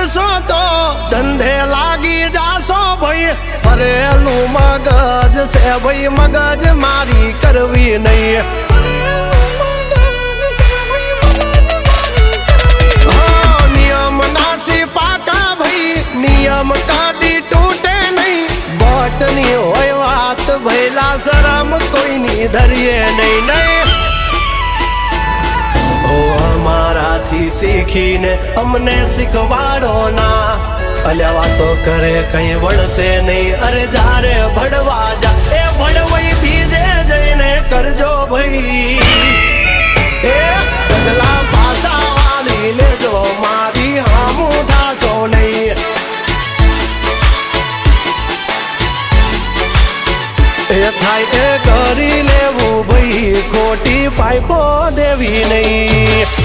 કરશો તો ધંધે લાગી જાશો ભાઈ ફરેલું મગજ છે ભાઈ મગજ મારી કરવી નહીં નિયમ નાસી પાકા ભાઈ નિયમ કદી તૂટે નહીં બટની હોય વાત ભૈલા શરમ કોઈની ધરીએ નહીં નહીં અમારાથી શીખીને અમને શીખવાડો ના અલ્યા વાતો કરે કઈ વળશે નહીં અરે જારે ભડવા જા એ ભડવાઈ બીજે જઈને કરજો ભાઈ એ પગલા ભાષા વાળી લેજો મારી હામું થાશો નહીં એ થાય એ કરી લેવું ભાઈ ખોટી પાઇપો દેવી નહીં